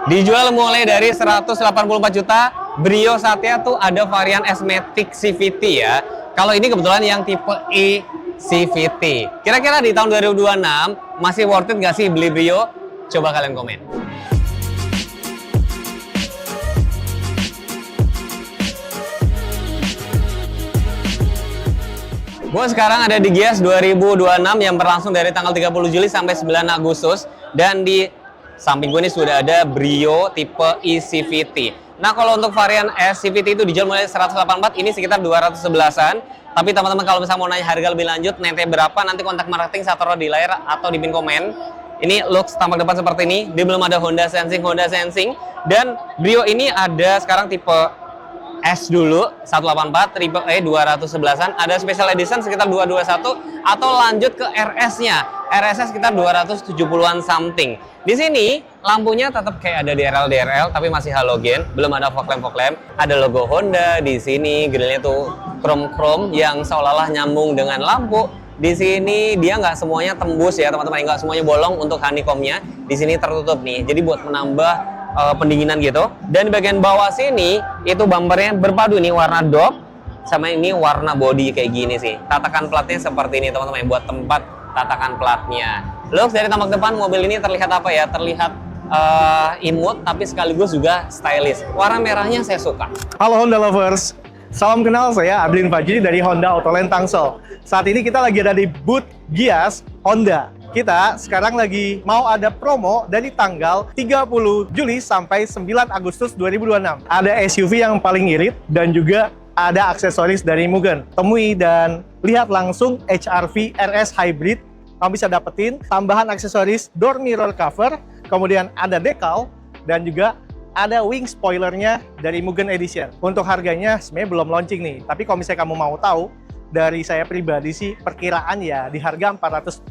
Dijual mulai dari 184 juta. Brio Satya tuh ada varian S-Matic CVT ya. Kalau ini kebetulan yang tipe E CVT. Kira-kira di tahun 2026 masih worth it nggak sih beli Brio? Coba kalian komen. Gue sekarang ada di Gias 2026 yang berlangsung dari tanggal 30 Juli sampai 9 Agustus. Dan di samping gue ini sudah ada Brio tipe eCVT. Nah kalau untuk varian S CVT itu dijual mulai 184, ini sekitar 211-an. Tapi teman-teman kalau misalnya mau nanya harga lebih lanjut, nanti berapa, nanti kontak marketing saya taruh di layar atau di pin komen. Ini looks tampak depan seperti ini. Dia belum ada Honda Sensing. Dan Brio ini ada sekarang tipe S dulu 184, triple E 211-an, ada special edition sekitar 221 atau lanjut ke RS-nya. RS-nya sekitar 270-an something. Di sini lampunya tetap kayak ada DRL tapi masih halogen, belum ada fog lamp. Ada logo Honda di sini, grillnya tuh chrome yang seolah-olah nyambung dengan lampu. Di sini dia nggak semuanya tembus ya teman-teman, nggak semuanya bolong untuk honeycomb-nya. Di sini tertutup nih, jadi buat menambah pendinginan gitu. Dan di bagian bawah sini itu bumpernya berpadu nih, warna dop sama ini warna body kayak gini sih. Tatakan platnya seperti ini teman-teman, buat tempat tatakan platnya. Looks dari tampak depan mobil ini terlihat apa ya? Terlihat imut tapi sekaligus juga stylish. Warna merahnya saya suka. Halo Honda lovers, salam kenal, saya Adlin Fajri dari Honda Autoland Tangsel. Saat ini kita lagi ada di booth Gias Honda. Kita sekarang lagi mau ada promo dari tanggal 30 Juli sampai 9 Agustus 2026. Ada SUV yang paling irit dan juga ada aksesoris dari Mugen. Temui dan lihat langsung HR-V RS Hybrid. Kamu bisa dapetin tambahan aksesoris door mirror cover, kemudian ada decal, dan juga ada wing spoilernya dari Mugen Edition. Untuk harganya sebenarnya belum launching nih, tapi kalau misalnya kamu mau tahu, dari saya pribadi sih perkiraan ya di harga 480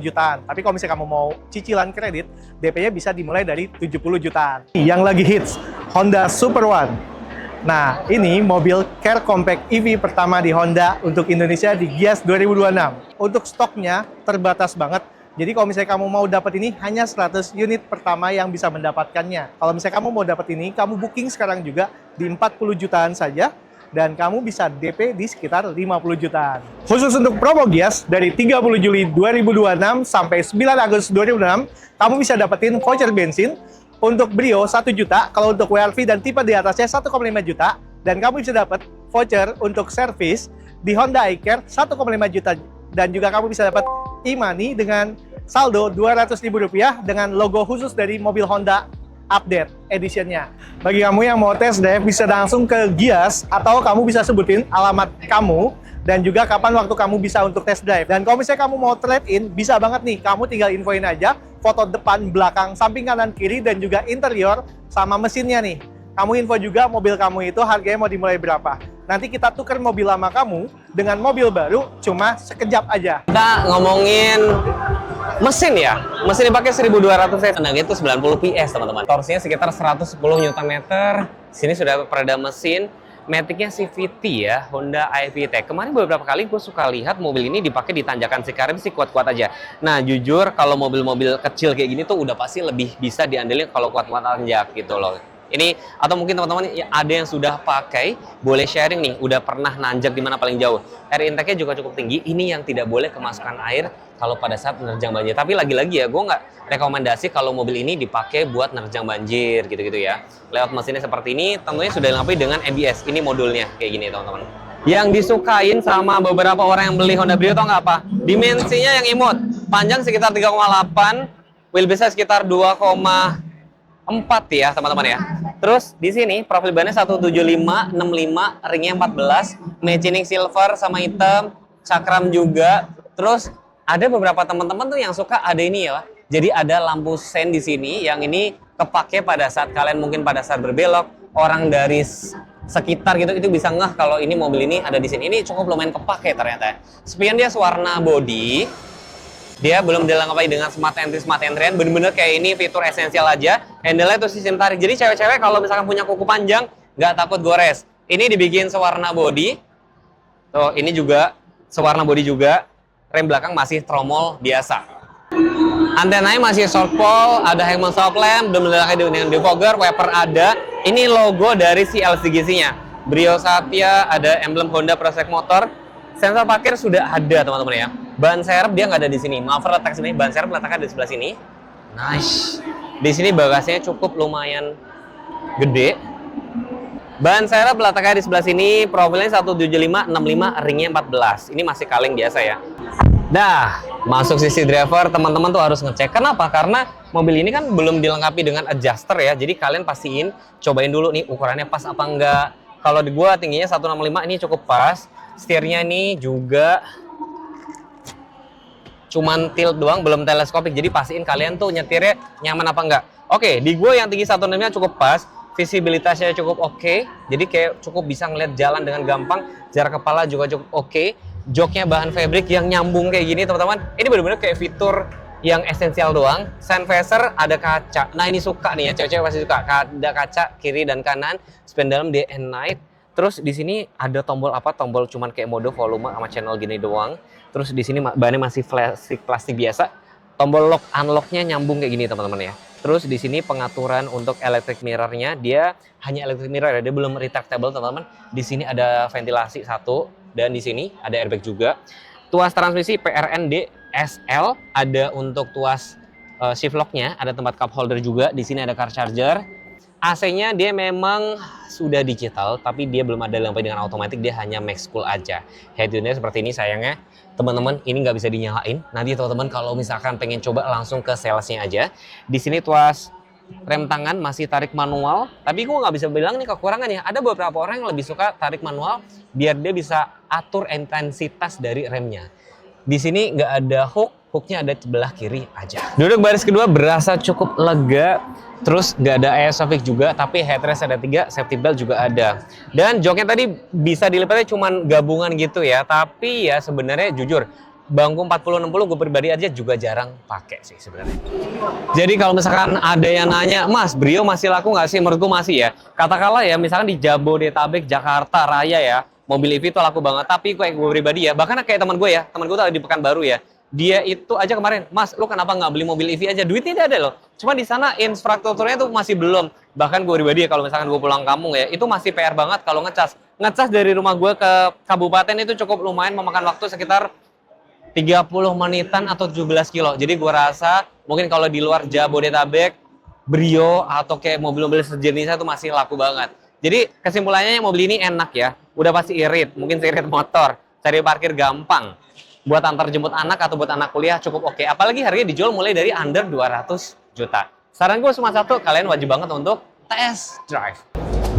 jutaan. Tapi kalau misalnya kamu mau cicilan kredit, DP-nya bisa dimulai dari 70 jutaan. Yang lagi hits, Honda Super One. Nah, ini mobil Care Compact EV pertama di Honda untuk Indonesia di Gias 2026. Untuk stoknya terbatas banget. Jadi kalau misalnya kamu mau dapat ini, hanya 100 unit pertama yang bisa mendapatkannya. Kalau misalnya kamu mau dapat ini, kamu booking sekarang juga di 40 jutaan saja. Dan kamu bisa DP di sekitar 50 jutaan. Khusus untuk promo Gias, dari 30 Juli 2026 sampai 9 Agustus 2026, kamu bisa dapetin voucher bensin untuk Brio 1 juta, kalau untuk WRV dan tipe di atasnya 1,5 juta, dan kamu bisa dapat voucher untuk servis di Honda iCare 1,5 juta, dan juga kamu bisa dapat e-money dengan saldo Rp200.000 dengan logo khusus dari mobil Honda update editionnya. Bagi kamu yang mau test drive, bisa langsung ke Gias atau kamu bisa sebutin alamat kamu dan juga kapan waktu kamu bisa untuk test drive. Dan kalau misalnya kamu mau trade in, bisa banget nih, kamu tinggal infoin aja foto depan, belakang, samping kanan, kiri, dan juga interior sama mesinnya nih. Kamu info juga mobil kamu itu harganya mau dimulai berapa. Nanti kita tukar mobil lama kamu dengan mobil baru cuma sekejap aja. Kita ngomongin mesin ya. Mesin dipakai 1200 cc, tenaga itu 90 PS teman-teman. Torsinya sekitar 110 Nm. Sini sudah peredam mesin. Matic-nya CVT ya, Honda iVTEC. Kemarin beberapa kali gue suka lihat mobil ini dipakai di tanjakan Cikarang sih kuat-kuat aja. Nah jujur kalau mobil-mobil kecil kayak gini tuh udah pasti lebih bisa diandelin kalau kuat-kuat tanjak gitu loh. Ini atau mungkin teman-teman ada yang sudah pakai, boleh sharing nih, udah pernah nanjak di mana paling jauh. Air intake-nya juga cukup tinggi. Ini yang tidak boleh kemasukan air kalau pada saat menerjang banjir. Tapi lagi-lagi ya, gue nggak rekomendasi kalau mobil ini dipakai buat menerjang banjir gitu-gitu ya. Lewat mesinnya seperti ini, tentunya sudah dilengkapi dengan ABS. Ini modulnya kayak gini teman-teman. Yang disukain sama beberapa orang yang beli Honda Brio tau nggak apa? Dimensinya yang imut, panjang sekitar 3,8, wheelbase sekitar 2,4 ya teman-teman ya. Terus di sini profil bannya 175/65, ringnya 14, machining silver sama hitam, cakram juga. Terus ada beberapa teman-teman tuh yang suka ada ini ya. Jadi ada lampu sen di sini yang ini kepake pada saat kalian mungkin pada saat berbelok, orang dari sekitar gitu itu bisa ngeh kalau ini mobil ini ada di sini. Ini cukup lumayan kepake ternyata. Spion dia warna body. Dia belum dilengkapi dengan smart entry, bener-bener kayak ini fitur esensial aja. Handle-nya tuh sistem tarik. Jadi cewek-cewek kalau misalkan punya kuku panjang, nggak takut gores. Ini dibikin sewarna body. Tuh, ini juga sewarna body juga. Rem belakang masih tromol biasa. Antenanya masih South Pole, ada Hangman Stop Lamp, belum dilengkapi dengan defogger, wiper ada. Ini logo dari si LCGC-nya. Brio Satya, ada emblem Honda Prosek Motor. Sensor parkir sudah ada, teman-teman ya. Ban serep dia nggak ada di sini. Muffler letak sini, ban serep letaknya di sebelah sini. Nice. Di sini bagasinya cukup lumayan gede. Ban serep letaknya di sebelah sini. Profilnya 175/65, ringnya 14. Ini masih kaleng biasa ya. Nah, masuk sisi driver, teman-teman tuh harus ngecek. Kenapa? Karena mobil ini kan belum dilengkapi dengan adjuster ya. Jadi kalian pastiin, cobain dulu nih ukurannya pas apa enggak. Kalau di gua tingginya 165, ini cukup pas. Setirnya ini juga cuman tilt doang, belum teleskopik. Jadi pastiin kalian tuh nyetirnya nyaman apa enggak. Oke, di gua yang tinggi 165 cukup pas. Visibilitasnya cukup oke. Jadi kayak cukup bisa ngeliat jalan dengan gampang. Jarak kepala juga cukup oke. Joknya bahan fabric yang nyambung kayak gini, teman-teman. Ini bener-bener kayak fitur yang esensial doang. Sun visor ada kaca. Nah, ini suka nih ya, cewek-cewek pasti suka. Ada kaca kiri dan kanan. Spin dalam day and night. Terus di sini ada tombol apa? Tombol cuman kayak mode volume sama channel gini doang. Terus di sini bahannya masih plastik biasa. Tombol lock unlocknya nyambung kayak gini, teman-teman ya. Terus di sini pengaturan untuk electric mirror-nya, dia hanya electric mirror ya, dia belum retractable, teman-teman. Di sini ada ventilasi satu dan di sini ada airbag juga. Tuas transmisi PRND SL, ada untuk tuas shift lock-nya, ada tempat cup holder juga. Di sini ada car charger. AC-nya dia memang sudah digital, tapi dia belum ada lampu dengan otomatis, dia hanya max cool aja. Head unitnya seperti ini, sayangnya teman-teman ini nggak bisa dinyalain. Nanti teman-teman kalau misalkan pengen coba langsung ke salesnya aja. Di sini tuas rem tangan masih tarik manual, tapi gue nggak bisa bilang nih kekurangannya. Ada beberapa orang yang lebih suka tarik manual biar dia bisa atur intensitas dari remnya. Di sini nggak ada hooknya ada sebelah kiri aja. Duduk baris kedua berasa cukup lega. Terus nggak ada airsofic juga, tapi headrest ada 3, safety belt juga ada. Dan joknya tadi bisa dilipatnya cuman gabungan gitu ya, tapi ya sebenarnya jujur bangku 40-60 gue pribadi aja juga jarang pakai sih sebenarnya. Jadi kalau misalkan ada yang nanya, Mas, Brio masih laku nggak sih? Menurut gue masih ya. Katakanlah ya, misalkan di Jabodetabek, Jakarta Raya ya, mobil EV itu laku banget. Tapi kayak gue pribadi ya, bahkan kayak teman gue ya, teman gue tuh ada di Pekanbaru ya. Dia itu aja kemarin, Mas, lu kenapa nggak beli mobil EV aja? Duitnya dia ada loh. Cuma di sana infrastrukturnya tuh masih belum. Bahkan gue pribadi ya, kalau misalkan gue pulang kampung ya, itu masih PR banget kalau ngecas. Ngecas dari rumah gue ke kabupaten itu cukup lumayan memakan waktu sekitar 30 menitan atau 17 kilo. Jadi gue rasa mungkin kalau di luar Jabodetabek, Brio atau kayak mobil-mobil sejenisnya itu masih laku banget. Jadi kesimpulannya mobil ini enak ya. Udah pasti irit, mungkin irit motor, cari parkir gampang. Buat antar jemput anak atau buat anak kuliah cukup oke. Apalagi harganya dijual mulai dari under 200 juta. Saran gue cuma satu, kalian wajib banget untuk test drive.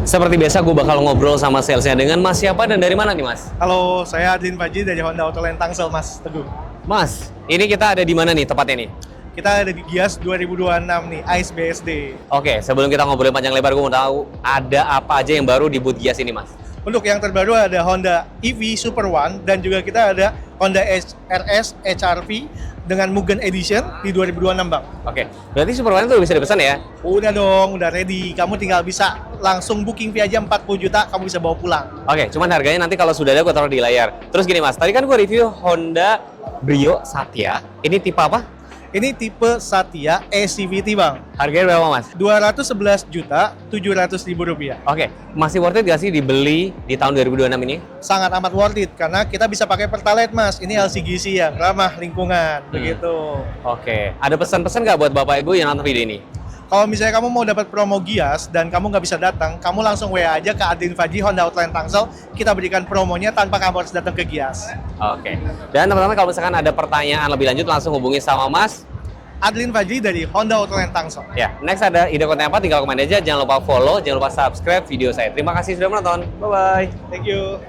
Seperti biasa gue bakal ngobrol sama salesnya dengan Mas siapa dan dari mana nih Mas? Halo, saya Adlin Fajri dari Honda Autoland Tangsel, Mas Teguh. Mas, ini kita ada di mana nih tepatnya nih? Kita ada di Gias 2026 nih, ICE BSD. Oke, sebelum kita ngobrolin panjang lebar, gue mau tahu ada apa aja yang baru di booth Gias ini Mas? Untuk yang terbaru ada Honda EV Super One dan juga kita ada Honda RS HR-V dengan Mugen Edition di 2026, Bang. Oke, berarti Super One itu bisa dipesan ya? Udah dong, udah ready. Kamu tinggal bisa langsung booking via aja 40 juta, kamu bisa bawa pulang. Oke, cuman harganya nanti kalau sudah ada gue taruh di layar. Terus gini Mas, tadi kan gue review Honda Brio Satya. Ini tipe apa? Ini tipe Satya e-CVT, Bang. Harganya berapa Mas? 211.700.000 rupiah. Oke, masih worth it gak sih dibeli di tahun 2026 ini? Sangat amat worth it karena kita bisa pakai Pertalite, Mas. Ini LCGC ya, ramah lingkungan, begitu. Oke, ada pesan-pesan nggak buat Bapak Ibu yang nonton video ini? Kalau misalnya kamu mau dapat promo Gias dan kamu nggak bisa datang, kamu langsung WA aja ke Adlin Fajri Honda Autoland Tangsel. Kita berikan promonya tanpa kamu harus datang ke Gias. Oke. Dan teman-teman kalau misalkan ada pertanyaan lebih lanjut langsung hubungi sama Mas Adlin Fajri dari Honda Autoland Tangsel. Ya, next ada ide konten apa tinggal komen aja. Jangan lupa follow, jangan lupa subscribe video saya. Terima kasih sudah menonton. Bye-bye. Thank you.